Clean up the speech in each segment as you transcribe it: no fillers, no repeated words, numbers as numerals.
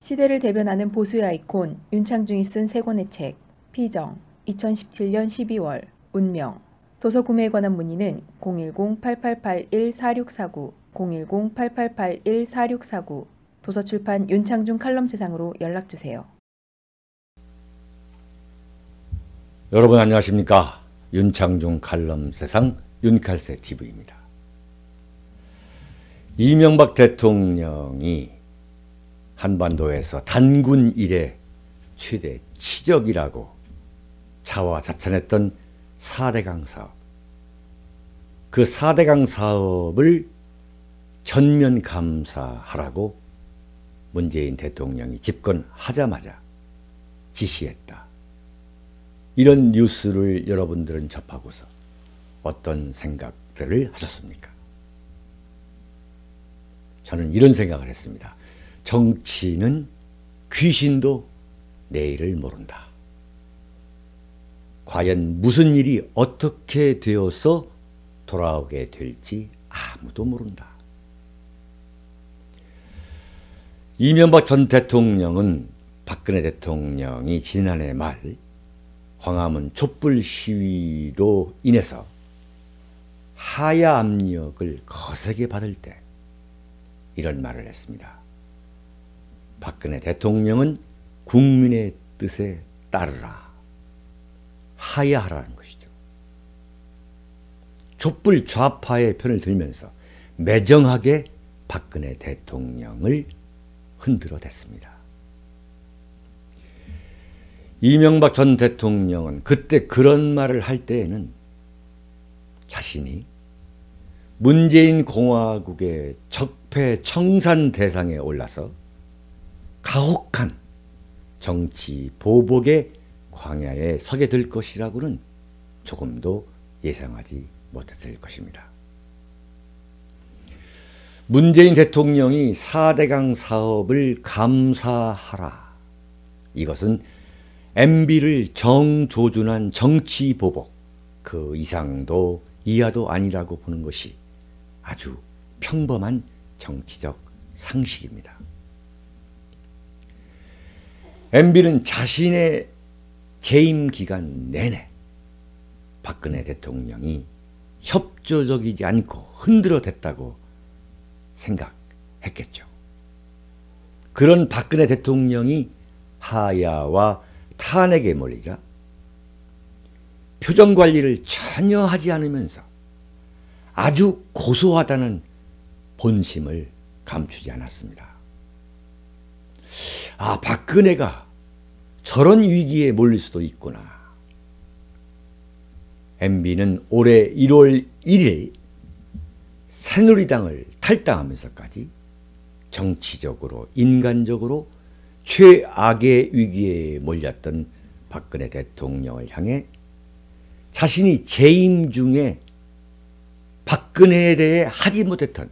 시대를 대변하는 보수의 아이콘 윤창중이 쓴 세 권의 책 피정 2017년 12월 운명 도서 구매에 관한 문의는 010-8881-4649 010-8881-4649 도서출판 윤창중 칼럼세상으로 연락주세요. 여러분 안녕하십니까? 윤창중 칼럼세상 윤칼세TV입니다. 이명박 대통령이 한반도에서 단군 이래 최대 치적이라고 자화자찬했던 4대강 사업, 그 4대강 사업을 전면 감사하라고 문재인 대통령이 집권하자마자 지시했다. 이런 뉴스를 여러분들은 접하고서 어떤 생각들을 하셨습니까? 저는 이런 생각을 했습니다. 정치는 귀신도 내일을 모른다. 과연 무슨 일이 어떻게 되어서 돌아오게 될지 아무도 모른다. 이명박 전 대통령은 박근혜 대통령이 지난해 말 광화문 촛불 시위로 인해서 하야 압력을 거세게 받을 때 이런 말을 했습니다. 박근혜 대통령은 국민의 뜻에 따르라. 하야하라는 것이죠. 촛불 좌파의 편을 들면서 매정하게 박근혜 대통령을 흔들어댔습니다. 이명박 전 대통령은 그때 그런 말을 할 때에는 자신이 문재인 공화국의 적폐 청산 대상에 올라서 가혹한 정치 보복의 광야에 서게 될 것이라고는 조금도 예상하지 못했을 것입니다. 문재인 대통령이 4대강 사업을 감사하라. 이것은 MB를 정조준한 정치 보복, 그 이상도 이하도 아니라고 보는 것이 아주 평범한 정치적 상식입니다. MB는 자신의 재임 기간 내내 박근혜 대통령이 협조적이지 않고 흔들어댔다고 생각했겠죠. 그런 박근혜 대통령이 하야와 탄핵에 몰리자 표정 관리를 전혀 하지 않으면서 아주 고소하다는 본심을 감추지 않았습니다. 아, 박근혜가 저런 위기에 몰릴 수도 있구나. MB는 올해 1월 1일 새누리당을 탈당하면서까지 정치적으로, 인간적으로 최악의 위기에 몰렸던 박근혜 대통령을 향해 자신이 재임 중에 박근혜에 대해 하지 못했던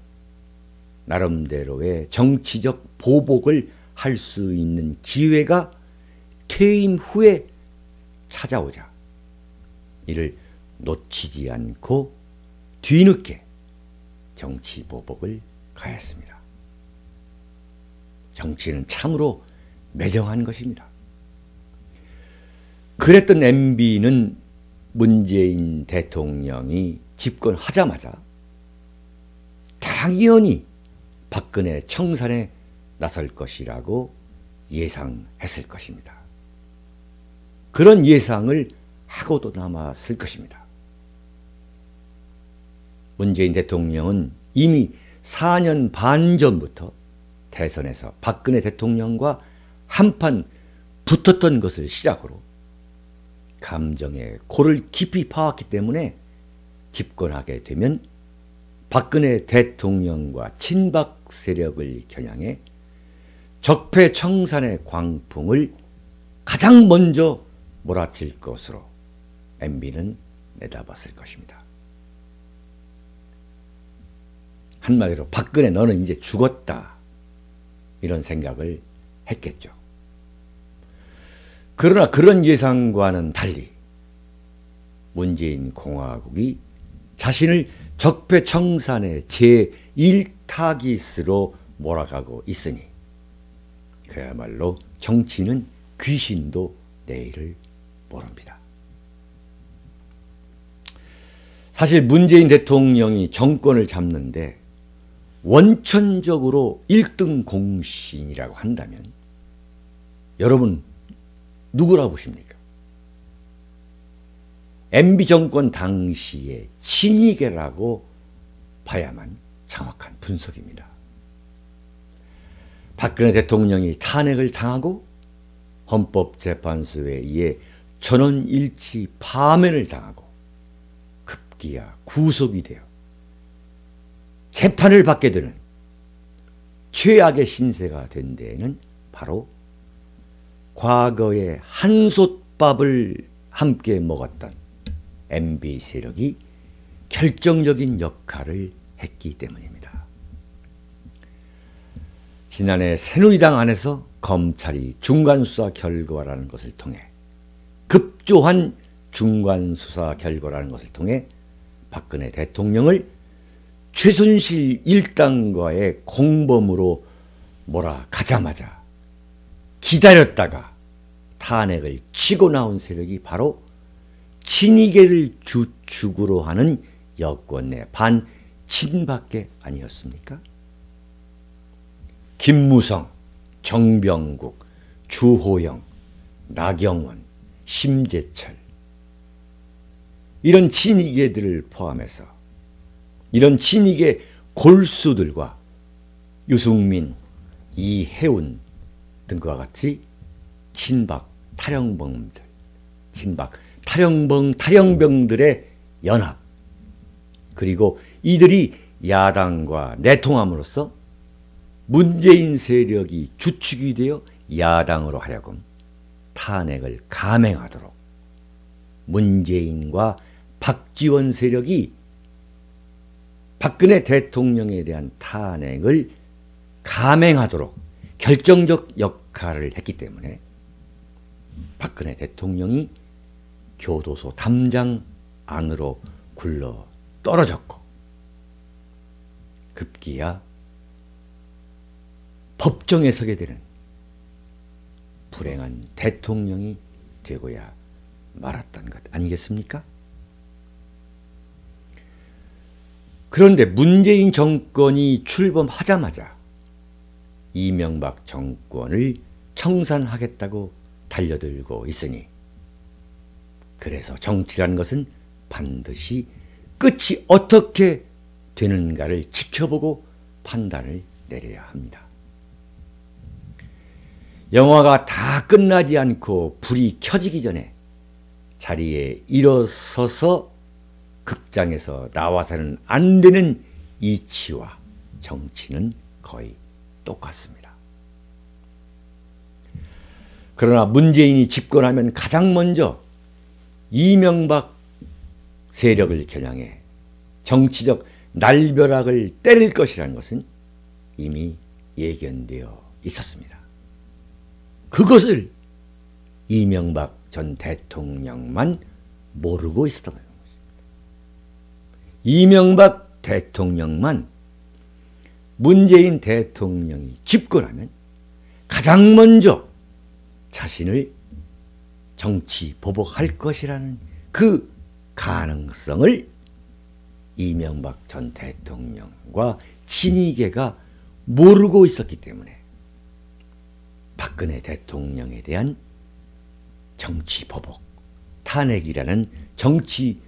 나름대로의 정치적 보복을 할 수 있는 기회가 퇴임 후에 찾아오자 이를 놓치지 않고 뒤늦게 정치 보복을 가했습니다. 정치는 참으로 매정한 것입니다. 그랬던 MB는 문재인 대통령이 집권하자마자 당연히 박근혜 청산에 나설 것이라고 예상했을 것입니다. 그런 예상을 하고도 남았을 것입니다. 문재인 대통령은 이미 4년 반 전부터 대선에서 박근혜 대통령과 한판 붙었던 것을 시작으로 감정의 골을 깊이 파왔기 때문에 집권하게 되면 박근혜 대통령과 친박 세력을 겨냥해 적폐 청산의 광풍을 가장 먼저 몰아칠 것으로 MB는 내다봤을 것입니다. 한마디로 박근혜 너는 이제 죽었다. 이런 생각을 했겠죠. 그러나 그런 예상과는 달리 문재인 공화국이 자신을 적폐 청산의 제1타깃으로 몰아가고 있으니 그야말로 정치는 귀신도 내일을 모릅니다. 사실 문재인 대통령이 정권을 잡는데 원천적으로 1등 공신이라고 한다면 여러분 누구라고 보십니까? MB 정권 당시의 친이계라고 봐야만 정확한 분석입니다. 박근혜 대통령이 탄핵을 당하고 헌법재판소에 의해 전원일치 파면을 당하고 급기야 구속이 되어 재판을 받게 되는 최악의 신세가 된 데에는 바로 과거에 한솥밥을 함께 먹었던 MB 세력이 결정적인 역할을 했기 때문입니다. 지난해 새누리당 안에서 검찰이 중간수사 결과라는 것을 통해 급조한 중간수사 결과라는 것을 통해 박근혜 대통령을 최순실 일당과의 공범으로 몰아가자마자 기다렸다가 탄핵을 치고 나온 세력이 바로 친이계를 주축으로 하는 여권 내 반친밖에 아니었습니까? 김무성, 정병국, 주호영, 나경원, 심재철 이런 친이계들을 포함해서 이런 친이계 골수들과 유승민, 이해운 등과 같이 친박 탈영병들, 친박 탈영병들의 연합, 그리고 이들이 야당과 내통함으로써 문재인 세력이 주축이 되어 야당으로 하여금 탄핵을 감행하도록 문재인과 박지원 세력이 박근혜 대통령에 대한 탄핵을 감행하도록 결정적 역할을 했기 때문에 박근혜 대통령이 교도소 담장 안으로 굴러 떨어졌고 급기야 법정에 서게 되는 불행한 대통령이 되고야 말았던 것 아니겠습니까? 그런데 문재인 정권이 출범하자마자 이명박 정권을 청산하겠다고 달려들고 있으니 그래서 정치라는 것은 반드시 끝이 어떻게 되는가를 지켜보고 판단을 내려야 합니다. 영화가 다 끝나지 않고 불이 켜지기 전에 자리에 일어서서 극장에서 나와서는 안 되는 이치와 정치는 거의 똑같습니다. 그러나 문재인이 집권하면 가장 먼저 이명박 세력을 겨냥해 정치적 날벼락을 때릴 것이라는 것은 이미 예견되어 있었습니다. 그것을 이명박 전 대통령만 모르고 있었던 것입니다. 이명박 대통령만 문재인 대통령이 집권하면 가장 먼저 자신을 정치 보복할 것이라는 그 가능성을 이명박 전 대통령과 친이계가 모르고 있었기 때문에 박근혜 대통령에 대한 정치 보복, 탄핵이라는 정치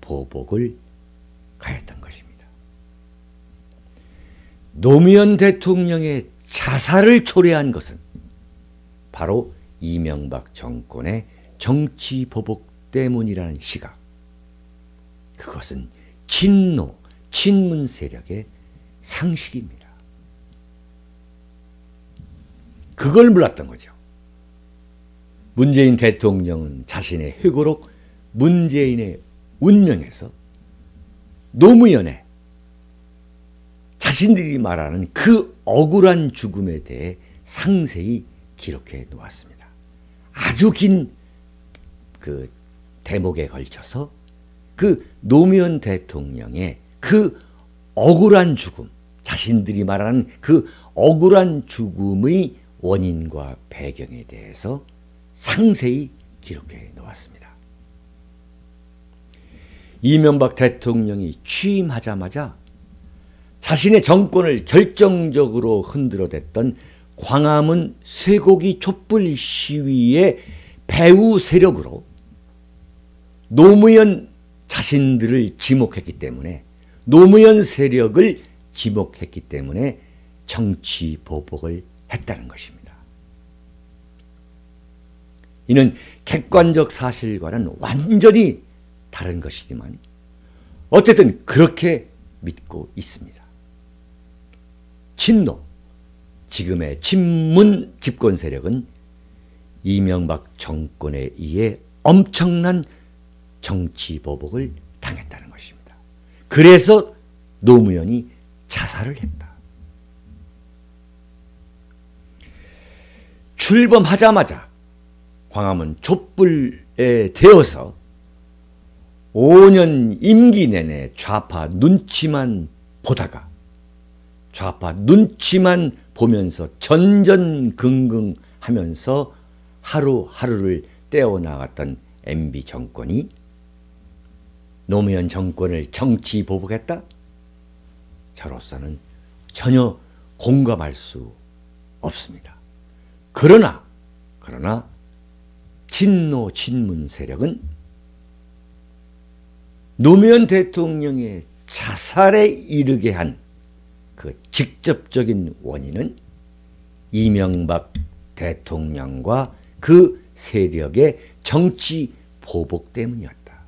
보복을 가했던 것입니다. 노무현 대통령의 자살을 초래한 것은 바로 이명박 정권의 정치 보복 때문이라는 시각, 그것은 친노, 친문 세력의 상식입니다. 그걸 몰랐던 거죠. 문재인 대통령은 자신의 회고록 문재인의 운명에서 노무현의 자신들이 말하는 그 억울한 죽음에 대해 상세히 기록해 놓았습니다. 아주 긴 그 대목에 걸쳐서 그 노무현 대통령의 그 억울한 죽음, 자신들이 말하는 그 억울한 죽음의 원인과 배경에 대해서 상세히 기록해 놓았습니다. 이명박 대통령이 취임하자마자 자신의 정권을 결정적으로 흔들어댔던 광화문 쇠고기 촛불 시위의 배후 세력으로 노무현 자신들을 지목했기 때문에, 노무현 세력을 지목했기 때문에 정치 보복을 했다는 것입니다. 이는 객관적 사실과는 완전히 다른 것이지만 어쨌든 그렇게 믿고 있습니다. 친노, 지금의 친문 집권 세력은 이명박 정권에 의해 엄청난 정치 보복을 당했다는 것입니다. 그래서 노무현이 자살을 했다. 출범하자마자 광화문 촛불에 대어서 5년 임기 내내 좌파 눈치만 보다가, 좌파 눈치만 보면서 전전긍긍하면서 하루하루를 떼어나갔던 MB 정권이 노무현 정권을 정치 보복했다? 저로서는 전혀 공감할 수 없습니다. 그러나 친노 친문 세력은 노무현 대통령의 자살에 이르게 한 그 직접적인 원인은 이명박 대통령과 그 세력의 정치 보복 때문이었다.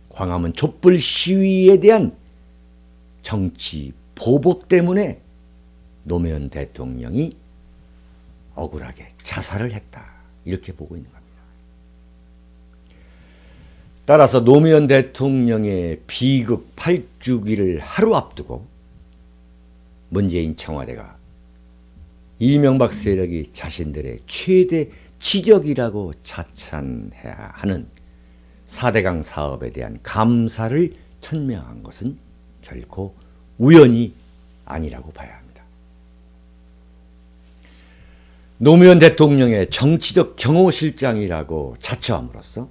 광화문 촛불 시위에 대한 정치 보복 때문에 노무현 대통령이 억울하게 자살을 했다. 이렇게 보고 있는 겁니다. 따라서 노무현 대통령의 비극 8주기를 하루 앞두고 문재인 청와대가 이명박 세력이 자신들의 최대 치적이라고 자찬해야 하는 4대강 사업에 대한 감사를 천명한 것은 결코 우연이 아니라고 봐야 합니다. 노무현 대통령의 정치적 경호실장이라고 자처함으로써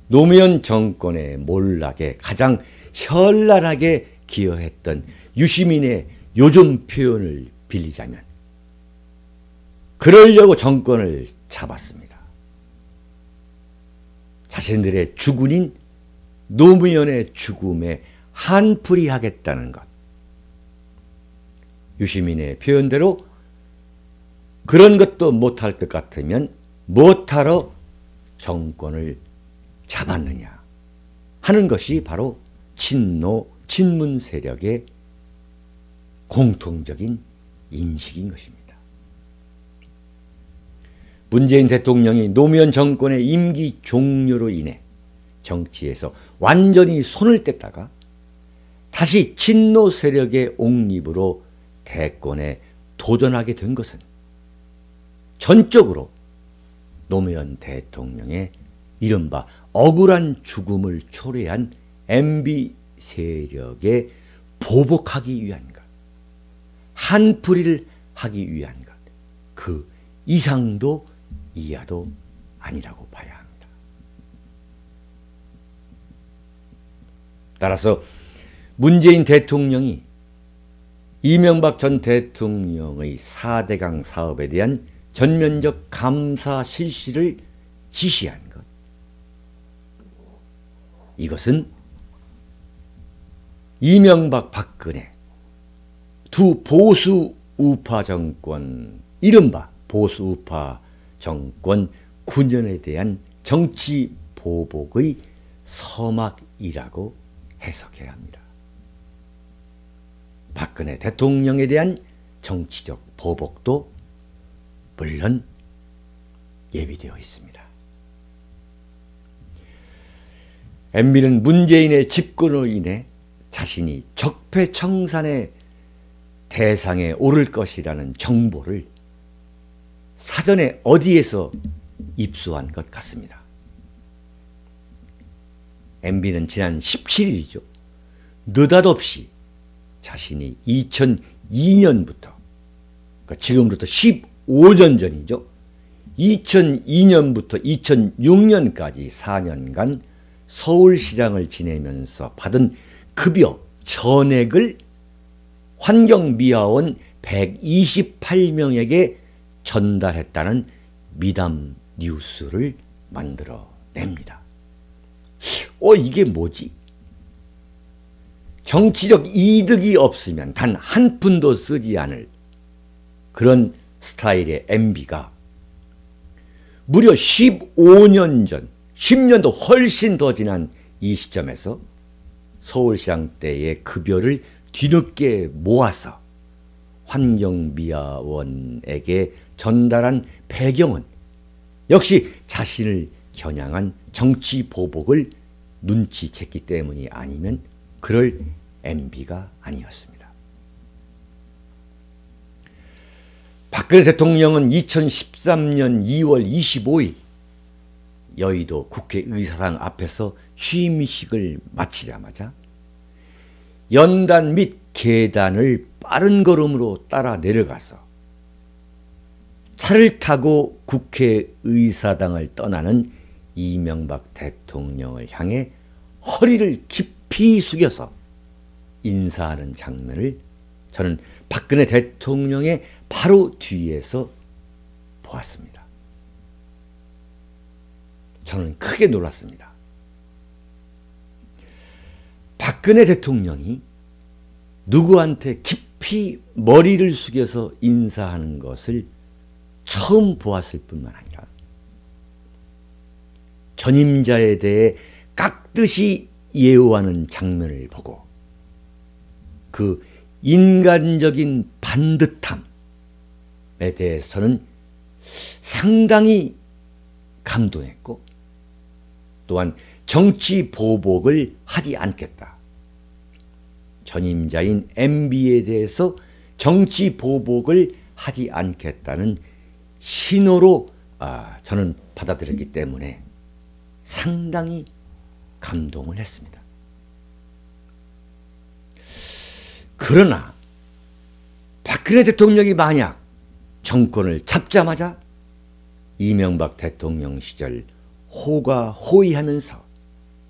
노무현 정권의 몰락에 가장 현란하게 기여했던 유시민의 요즘 표현을 빌리자면 그러려고 정권을 잡았습니다. 자신들의 주군인 노무현의 죽음에 한풀이하겠다는 것. 유시민의 표현대로 그런 것도 못할 것 같으면 무엇하러 정권을 잡았느냐 하는 것이 바로 친노, 친문 세력의 공통적인 인식인 것입니다. 문재인 대통령이 노무현 정권의 임기 종료로 인해 정치에서 완전히 손을 뗐다가 다시 친노 세력의 옹립으로 대권에 도전하게 된 것은 전적으로 노무현 대통령의 이른바 억울한 죽음을 초래한 MB 세력에 보복하기 위한 것, 한풀이를 하기 위한 것, 그 이상도 이하도 아니라고 봐야 합니다. 따라서 문재인 대통령이 이명박 전 대통령의 4대강 사업에 대한 전면적 감사 실시를 지시한 것, 이것은 이명박 박근혜 두 보수 우파 정권, 이른바 보수 우파 정권 9년에 대한 정치 보복의 서막이라고 해석해야 합니다. 박근혜 대통령에 대한 정치적 보복도 물론 예비되어 있습니다. MB는 문재인의 집권으로 인해 자신이 적폐청산의 대상에 오를 것이라는 정보를 사전에 어디에서 입수한 것 같습니다. MB는 지난 17일이죠. 느닷없이 자신이 2002년부터 그러니까 지금부터 15년 전이죠. 2002년부터 2006년까지 4년간 서울시장을 지내면서 받은 급여 전액을 환경미화원 128명에게 전달했다는 미담 뉴스를 만들어냅니다. 이게 뭐지? 정치적 이득이 없으면 단 한 푼도 쓰지 않을 그런 스타일의 MB가 무려 15년 전, 10년도 훨씬 더 지난 이 시점에서 서울시장 때의 급여를 뒤늦게 모아서 환경미화원에게 전달한 배경은 역시 자신을 겨냥한 정치 보복을 눈치챘기 때문이 아니면 그럴 MB가 아니었습니다. 박근혜 대통령은 2013년 2월 25일 여의도 국회의사당 앞에서 취임식을 마치자마자 연단 및 계단을 빠른 걸음으로 따라 내려가서 차를 타고 국회의사당을 떠나는 이명박 대통령을 향해 허리를 깊이 숙여서 인사하는 장면을 저는 박근혜 대통령의 바로 뒤에서 보았습니다. 저는 크게 놀랐습니다. 박근혜 대통령이 누구한테 깊이 머리를 숙여서 인사하는 것을 처음 보았을 뿐만 아니라 전임자에 대해 깍듯이 예우하는 장면을 보고 그 인간적인 반듯함에 대해서는 상당히 감동했고 또한 정치 보복을 하지 않겠다. 전임자인 MB에 대해서 정치 보복을 하지 않겠다는 신호로 저는 받아들였기 때문에 상당히 감동을 했습니다. 그러나 박근혜 대통령이 만약 정권을 잡자마자 이명박 대통령 시절 호가호위하면서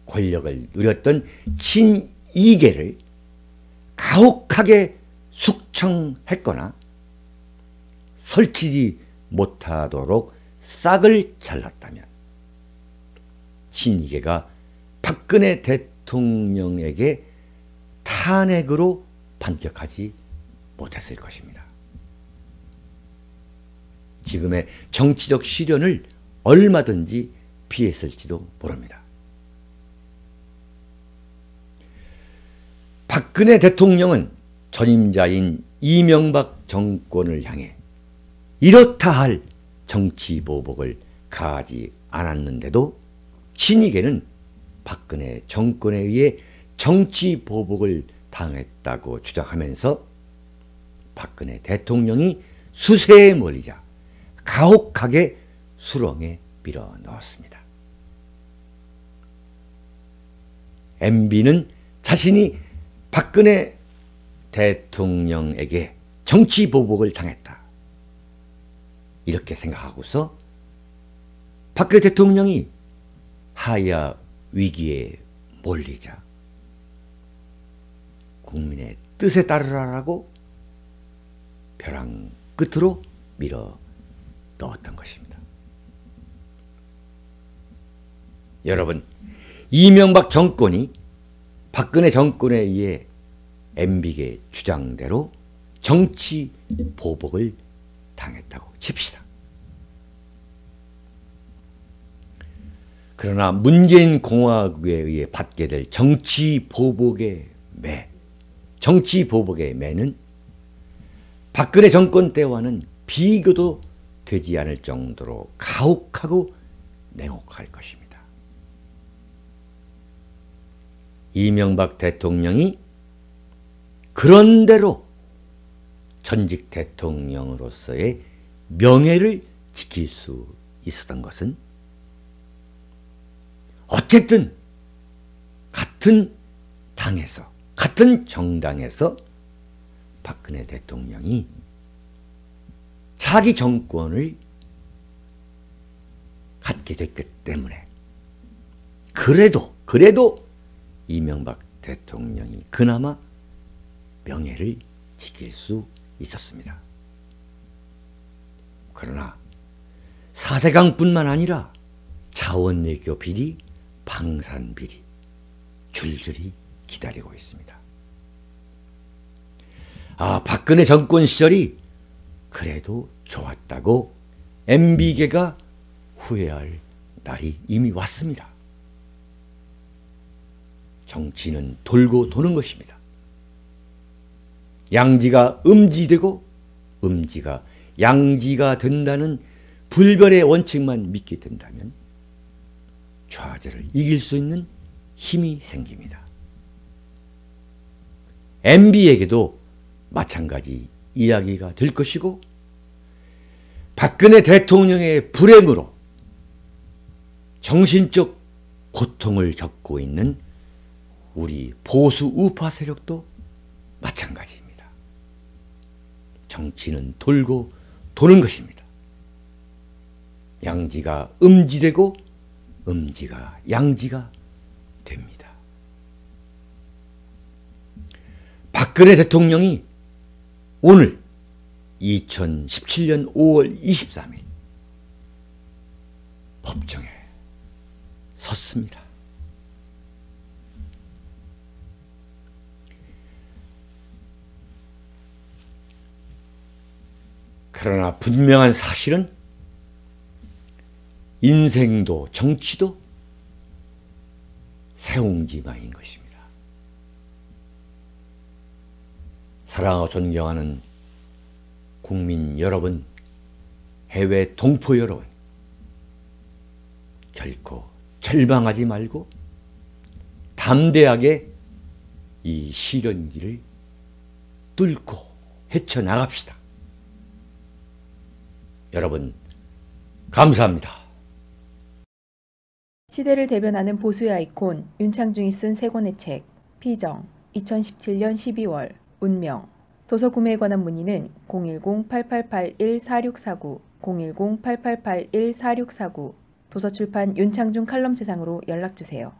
권력을 누렸던 친이계를 가혹하게 숙청했거나 설치지 못하도록 싹을 잘랐다면 친이계가 박근혜 대통령에게 탄핵으로 반격하지 못했을 것입니다. 지금의 정치적 시련을 얼마든지 피했을지도 모릅니다. 박근혜 대통령은 전임자인 이명박 정권을 향해 이렇다 할 정치 보복을 가하지 않았는데도 친이계는 박근혜 정권에 의해 정치 보복을 당했다고 주장하면서 박근혜 대통령이 수세에 몰리자 가혹하게 수렁에 밀어 넣었습니다. MB는 자신이 박근혜 대통령에게 정치 보복을 당했다. 이렇게 생각하고서 박근혜 대통령이 하야 위기에 몰리자 국민의 뜻에 따르라고 벼랑 끝으로 밀어 넣었던 것입니다. 여러분, 이명박 정권이 박근혜 정권에 의해 MB계 주장대로 정치 보복을 당했다고 칩시다. 그러나 문재인 공화국에 의해 받게 될 정치 보복의 매는 박근혜 정권 때와는 비교도 되지 않을 정도로 가혹하고 냉혹할 것입니다. 이명박 대통령이 그런대로 전직 대통령으로서의 명예를 지킬 수 있었던 것은 어쨌든 같은 당에서, 같은 정당에서 박근혜 대통령이 차기 정권을 갖게 됐기 때문에 그래도 이명박 대통령이 그나마 명예를 지킬 수 있었습니다. 그러나 4대강뿐만 아니라 자원외교 비리, 방산 비리 줄줄이 기다리고 있습니다. 박근혜 정권 시절이 그래도 좋았다고 MB계가 후회할 날이 이미 왔습니다. 정치는 돌고 도는 것입니다. 양지가 음지되고 음지가 양지가 된다는 불변의 원칙만 믿게 된다면 좌절을 이길 수 있는 힘이 생깁니다. MB에게도 마찬가지 이야기가 될 것이고 박근혜 대통령의 불행으로 정신적 고통을 겪고 있는 우리 보수 우파 세력도 마찬가지입니다. 정치는 돌고 도는 것입니다. 양지가 음지되고 음지가 양지가 됩니다. 박근혜 대통령이 오늘 2017년 5월 23일 법정에 섰습니다. 그러나 분명한 사실은 인생도 정치도 새옹지마인 것입니다. 사랑하고 존경하는 국민 여러분, 해외 동포 여러분, 결코 절망하지 말고 담대하게 이 시련기를 뚫고 헤쳐나갑시다. 여러분, 감사합니다. 시대를 대변하는 보수의 아이콘 윤창중이 쓴 세 권의 책 피정 2017년 12월 운명 도서 구매에 관한 문의는 010-8881-4649 010-8881-4649 도서출판 윤창중 칼럼세상으로 연락주세요.